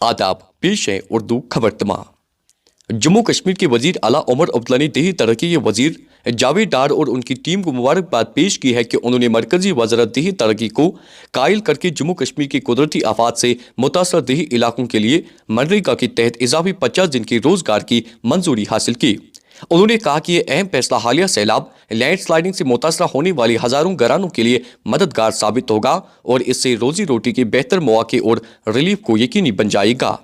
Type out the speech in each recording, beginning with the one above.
आदाब, पेश है उर्दू खबर तमा। जम्मू कश्मीर के वजीर आला उमर अब्दुल्ला ने देही तरक्की के वजीर जावेद डार और उनकी टीम को मुबारकबाद पेश की है कि उन्होंने मरकजी वजारत देही तरक्की को कायल करके जम्मू कश्मीर के कुदरती आफात से मुतासर देही इलाकों के लिए मनरेगा के तहत इजाफी 50 दिन के रोजगार की मंजूरी हासिल की। उन्होंने कहा कि यह अहम फैसला हालिया सैलाब, लैंड स्लाइडिंग से मुतासरा होने वाली हजारों घरानों के लिए मददगार साबित होगा और इससे रोजी रोटी के बेहतर मौके और रिलीफ को यकीनी बन जाएगा।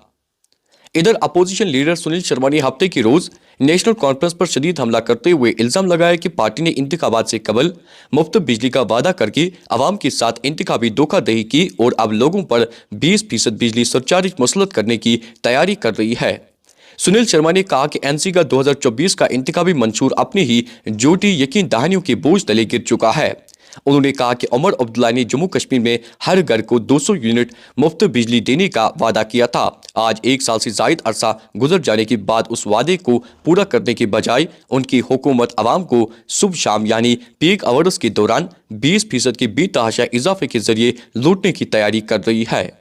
इधर अपोजिशन लीडर सुनील शर्मा ने हफ्ते के रोज नेशनल कॉन्फ्रेंस पर शदीद हमला करते हुए इल्जाम लगाया कि पार्टी ने इंतखाबात से कबल मुफ्त बिजली का वादा करके अवाम के साथ इंतखाबी धोखाधड़ी की और अब लोगों पर 20% बिजली सरचार्ज मुसलत करने की तैयारी कर रही है। सुनील शर्मा ने कहा कि एनसी का 2024 का इंतखाबी मंशूर अपनी ही झूठी यकीन दहानियों के बोझ तले गिर चुका है। उन्होंने कहा कि उमर अब्दुल्ला ने जम्मू कश्मीर में हर घर को 200 यूनिट मुफ्त बिजली देने का वादा किया था। आज 1 साल से जायद अरसा गुजर जाने के बाद उस वादे को पूरा करने के बजाय उनकी हुकूमत अवाम को सुबह शाम यानी पीक आवर्स के दौरान 20% के बेतहाशा इजाफे के जरिए लूटने की तैयारी कर रही है।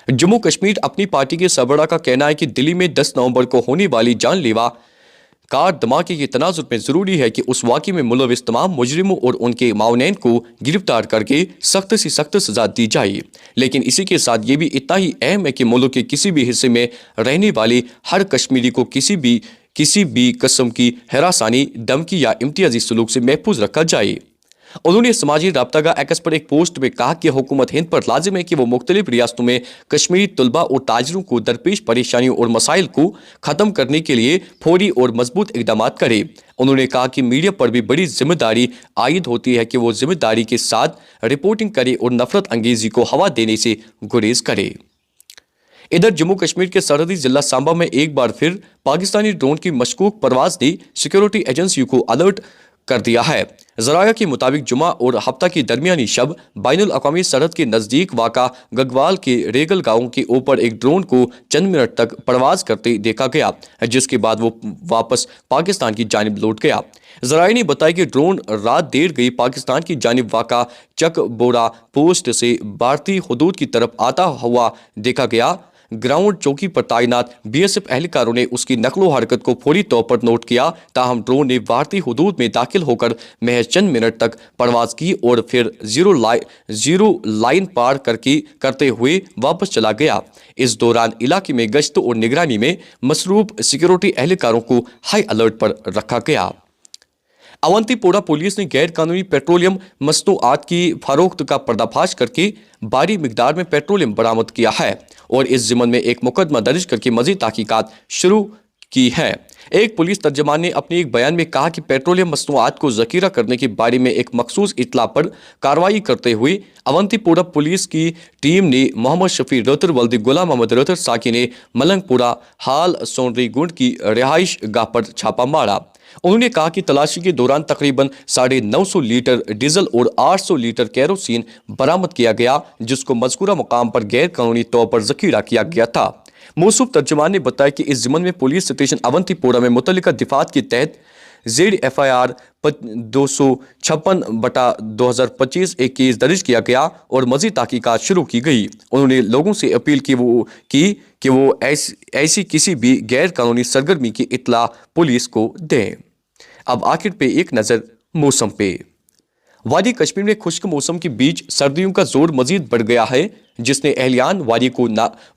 जम्मू कश्मीर अपनी पार्टी के सरबराह का कहना है कि दिल्ली में 10 नवंबर को होने वाली जानलेवा कार धमाके के तनाजुर में जरूरी है कि उस वाक़े में मुलविस तमाम मुजरिमों और उनके मावनैन को गिरफ्तार करके सख्त से सख्त सजा दी जाए। लेकिन इसी के साथ ये भी इतना ही अहम है कि मुल्क के किसी भी हिस्से में रहने वाले हर कश्मीरी को किसी भी किस्म की हरासानी, धमकी या इम्तियाजी सलूक से महफूज रखा जाए। उन्होंने समाजी राब्ता एक्स पर एक पोस्ट में कहा कि हुकूमत हिंद पर लाजिम है कि वो मुख्तलिफ रियासतों में कश्मीरी तलबा और ताजरों को दरपेश परेशानियों और मसाइल को ख़त्म करने के लिए फौरी और मजबूत इकदाम करे। उन्होंने कहा कि मीडिया पर भी बड़ी जिम्मेदारी आयद होती है कि वो जिम्मेदारी के साथ रिपोर्टिंग करे और नफरत अंगेजी को हवा देने से गुरेज करे। इधर जम्मू कश्मीर के सरहदी जिला सांबा में एक बार फिर पाकिस्तानी ड्रोन की मशकूक परवाज ने सिक्योरिटी एजेंसियों को अलर्ट कर दिया है। ज़राया के मुताबिक जुमा और हफ्ता की दरमियानी शब बैनुल अक़वामी सरहद के नज़दीक वाक़ा गगवाल के रेगल गांव के ऊपर एक ड्रोन को चंद मिनट तक परवाज करते देखा गया, जिसके बाद वो वापस पाकिस्तान की जानिब लौट गया। ज़राया ने बताया कि ड्रोन रात देर गई पाकिस्तान की जानिब वाक़ा चक बोरा पोस्ट से भारतीय हुदूद की तरफ आता हुआ देखा गया। ग्राउंड चौकी पर तैनात बीएसएफ एहलकारों ने उसकी नकलो हरकत को फौरी तौर पर नोट किया। ताहम ड्रोन ने भारतीय हुदूद में दाखिल होकर महज चंद मिनट तक परवाज की और फिर जीरो लाइन पार करते हुए वापस चला गया। इस दौरान इलाके में गश्त और निगरानी में मसरूफ सिक्योरिटी एहलकारों को हाई अलर्ट पर रखा गया। अवंतीपोरा पुलिस ने गैर कानूनी पेट्रोलियम मसनूआत की फरोख्त का पर्दाफाश करके भारी मिकदार में पेट्रोलियम बरामद किया है और इस ज़िम्मन में एक मुकदमा दर्ज करके मज़ीद तहकीकात शुरू की है। एक पुलिस तर्जमान ने अपने एक बयान में कहा कि पेट्रोलियम मसनूआत को ज़खीरा करने के बारे में एक मखसूस इत्तला पर कार्रवाई करते हुए अवंतीपोरा पुलिस की टीम ने मोहम्मद शफी रतर वल्द गुलाम मोहम्मद रतर साकी ने मलंगपुरा हाल सोनरी गुंड की रिहाइश गाह पर छापा मारा। उन्होंने कहा कि तलाशी के दौरान तकरीबन 950 लीटर डीजल और 800 लीटर केरोसिन बरामद किया गया, जिसको मज़कूरा मुकाम पर गैर कानूनी तौर पर ज़खीरा किया गया था। मौसूफ तर्जमान ने बताया कि इस ज़िम्मन में पुलिस स्टेशन अवंतीपोरा में मुतल्लिका दिफात के तहत ZFIR 256/2025 एक केस दर्ज किया गया और मज़ीद तहकीकात शुरू की गई। उन्होंने लोगों से अपील की कि वो ऐसी किसी भी गैर कानूनी सरगर्मी की इत्तला पुलिस को दें। अब आखिर पे एक नज़र मौसम पे। वादी कश्मीर में खुश्क मौसम के बीच सर्दियों का जोर मजीद बढ़ गया है, जिसने एहलियान वादी को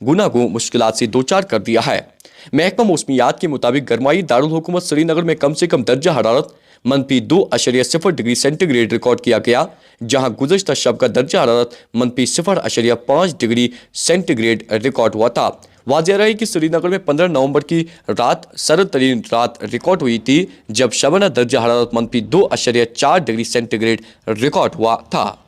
गुनागो मुश्किलात से दो चार कर दिया है। महकमा मौसमियात के मुताबिक गरमाई दारुल हुकूमत श्रीनगर में कम से कम दर्जा हरारत -2.0 डिग्री सेंटीग्रेड रिकॉर्ड किया गया, जहां गुज़श्ता शब का दर्जा हरारत -0.5 डिग्री सेंटीग्रेड रिकॉर्ड हुआ था। वाज़ेह रहे कि श्रीनगर में 15 नवंबर की रात सर्द तरीन रात रिकॉर्ड हुई थी, जब शबाना दर्जा हरारत -2.4 डिग्री सेंटीग्रेड रिकॉर्ड हुआ था।